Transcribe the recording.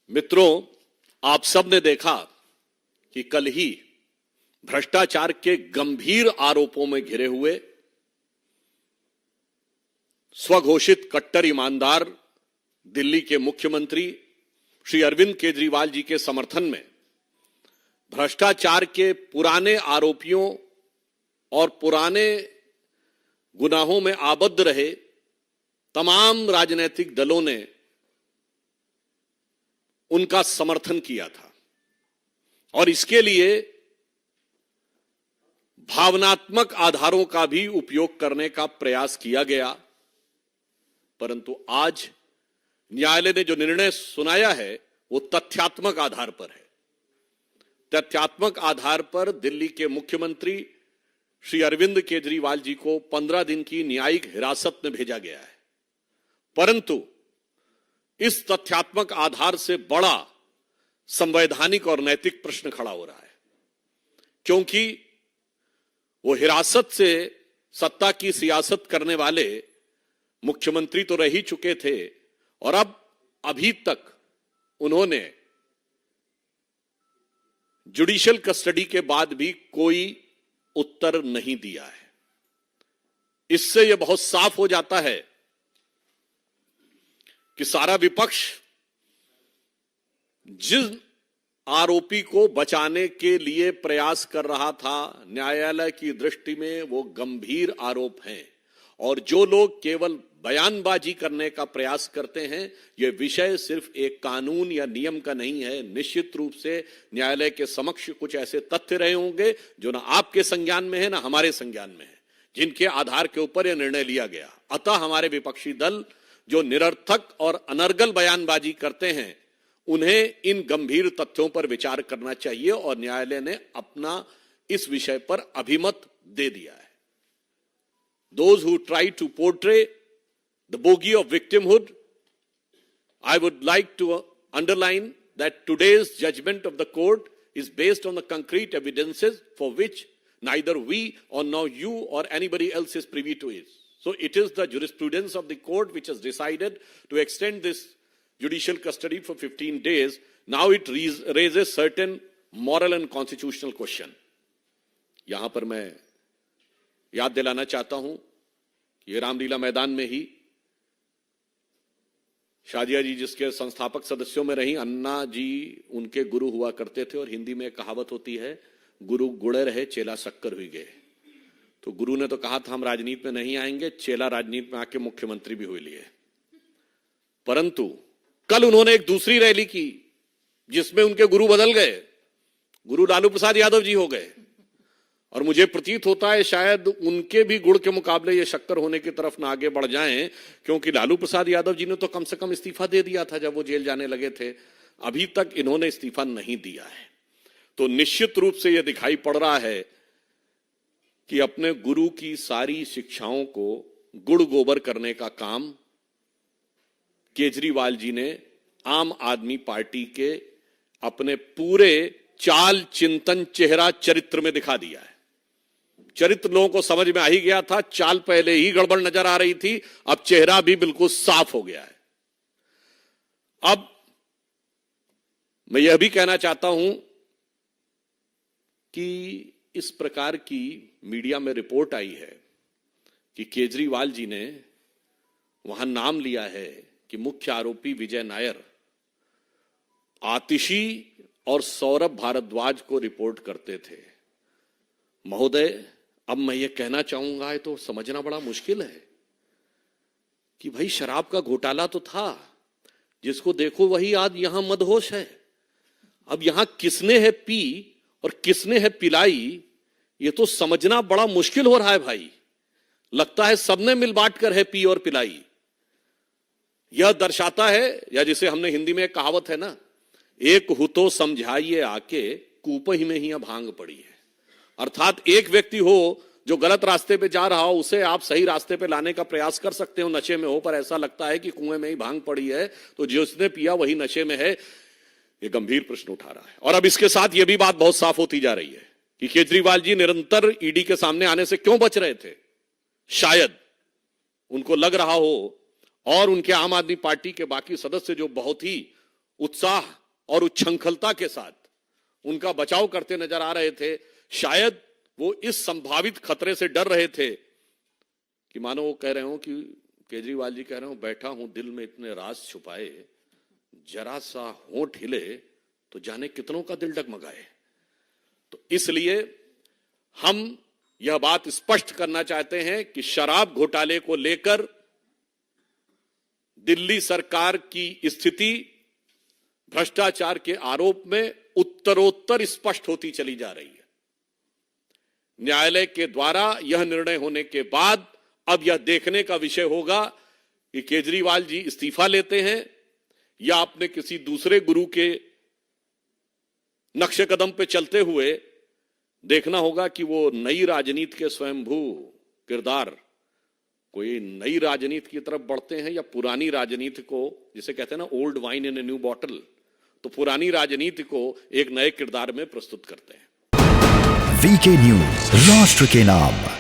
मित्रों, आप सब ने देखा कि कल ही भ्रष्टाचार के गंभीर आरोपों में घिरे हुए स्वघोषित कट्टर ईमानदार दिल्ली के मुख्यमंत्री श्री अरविंद केजरीवाल जी के समर्थन में भ्रष्टाचार के पुराने आरोपियों और पुराने गुनाहों में आबद्ध रहे तमाम राजनीतिक दलों ने उनका समर्थन किया था और इसके लिए भावनात्मक आधारों का भी उपयोग करने का प्रयास किया गया। परंतु आज न्यायालय ने जो निर्णय सुनाया है वो तथ्यात्मक आधार पर है। तथ्यात्मक आधार पर दिल्ली के मुख्यमंत्री श्री अरविंद केजरीवाल जी को 15 दिन की न्यायिक हिरासत में भेजा गया है। परंतु इस तथ्यात्मक आधार से बड़ा संवैधानिक और नैतिक प्रश्न खड़ा हो रहा है, क्योंकि वो हिरासत से सत्ता की सियासत करने वाले मुख्यमंत्री तो रह ही चुके थे और अब अभी तक उन्होंने जुडिशियल कस्टडी के बाद भी कोई उत्तर नहीं दिया है। इससे यह बहुत साफ हो जाता है कि सारा विपक्ष जिस आरोपी को बचाने के लिए प्रयास कर रहा था, न्यायालय की दृष्टि में वो गंभीर आरोप हैं और जो लोग केवल बयानबाजी करने का प्रयास करते हैं, ये विषय सिर्फ एक कानून या नियम का नहीं है। निश्चित रूप से न्यायालय के समक्ष कुछ ऐसे तथ्य रहे होंगे जो ना आपके संज्ञान में है ना हमारे संज्ञान में है, जिनके आधार के ऊपर यह निर्णय लिया गया। अतः हमारे विपक्षी दल जो निरर्थक और अनर्गल बयानबाजी करते हैं, उन्हें इन गंभीर तथ्यों पर विचार करना चाहिए और न्यायालय ने अपना इस विषय पर अभिमत दे दिया है। Those who try to portray the bogey of victimhood, I would like to underline that today's judgment of the court is based on the concrete evidences for which neither we or now you or anybody else is privy to it. So it is the jurisprudence of the court which has decided to extend this judicial custody for 15 days. Now it raises certain moral and constitutional question. यहां पर मैं याद दिलाना चाहता हूं कि ये रामलीला मैदान में ही शादिया जी जिसके संस्थापक सदस्यों में रही, अन्ना जी उनके गुरु हुआ करते थे और हिंदी में एक कहावत होती है, गुरु गुड़े रहे चेला शक्कर हुई गए। तो गुरु ने तो कहा था हम राजनीति में नहीं आएंगे, चेला राजनीति में आके मुख्यमंत्री भी हुए लिए। परंतु कल उन्होंने एक दूसरी रैली की जिसमें उनके गुरु बदल गए, गुरु लालू प्रसाद यादव जी हो गए और मुझे प्रतीत होता है शायद उनके भी गुड़ के मुकाबले ये शक्कर होने की तरफ ना आगे बढ़ जाएं, क्योंकि लालू प्रसाद यादव जी ने तो कम से कम इस्तीफा दे दिया था जब वो जेल जाने लगे थे। अभी तक इन्होंने इस्तीफा नहीं दिया है। तो निश्चित रूप से यह दिखाई पड़ रहा है कि अपने गुरु की सारी शिक्षाओं को गुड़ गोबर करने का काम केजरीवाल जी ने आम आदमी पार्टी के अपने पूरे चाल चिंतन चेहरा चरित्र में दिखा दिया है। चरित्र लोगों को समझ में आ ही गया था, चाल पहले ही गड़बड़ नजर आ रही थी, अब चेहरा भी बिल्कुल साफ हो गया है। अब मैं यह भी कहना चाहता हूं कि इस प्रकार की मीडिया में रिपोर्ट आई है कि केजरीवाल जी ने वहां नाम लिया है कि मुख्य आरोपी विजय नायर आतिशी और सौरभ भारद्वाज को रिपोर्ट करते थे। महोदय, अब मैं ये कहना चाहूंगा, ये तो समझना बड़ा मुश्किल है कि भाई शराब का घोटाला तो था, जिसको देखो वही आज यहां मदहोश है। अब यहां किसने है पी और किसने है पिलाई, ये तो समझना बड़ा मुश्किल हो रहा है भाई। लगता है सबने मिल बांट कर है पी और पिलाई। यह दर्शाता है, या जिसे हमने हिंदी में एक कहावत है ना, एक हु तो समझाइए आके कूप ही में ही भांग पड़ी है। अर्थात एक व्यक्ति हो जो गलत रास्ते पे जा रहा हो, उसे आप सही रास्ते पे लाने का प्रयास कर सकते हो, नशे में हो, पर ऐसा लगता है कि कुएं में ही भांग पड़ी है, तो जिसने पिया वही नशे में है। ये गंभीर प्रश्न उठा रहा है। और अब इसके साथ यह भी बात बहुत साफ होती जा रही है कि केजरीवाल जी निरंतर ईडी के सामने आने से क्यों बच रहे थे। शायद उनको लग रहा हो और उनके आम आदमी पार्टी के बाकी सदस्य जो बहुत ही उत्साह और उच्छृंखलता के साथ उनका बचाव करते नजर आ रहे थे। शायद वो इस संभावित खतरे से डर रहे थे कि मानो वो कह रहे हो कि केजरीवाल जी कह रहे हो बैठा हूं दिल में इतने राज छुपाए, जरा सा होंठ हिले तो जाने कितनों का दिल डगमगाए। तो इसलिए हम यह बात स्पष्ट करना चाहते हैं कि शराब घोटाले को लेकर दिल्ली सरकार की स्थिति भ्रष्टाचार के आरोप में उत्तरोत्तर स्पष्ट होती चली जा रही है। न्यायालय के द्वारा यह निर्णय होने के बाद अब यह देखने का विषय होगा कि केजरीवाल जी इस्तीफा लेते हैं या अपने किसी दूसरे गुरु के नक्शे कदम पे चलते हुए देखना होगा कि वो नई राजनीति के स्वयंभू किरदार कोई नई राजनीति की तरफ बढ़ते हैं या पुरानी राजनीति को, जिसे कहते हैं ना old wine in a new bottle, तो पुरानी राजनीति को एक नए किरदार में प्रस्तुत करते हैं। वीके न्यूज, राष्ट्र के नाम।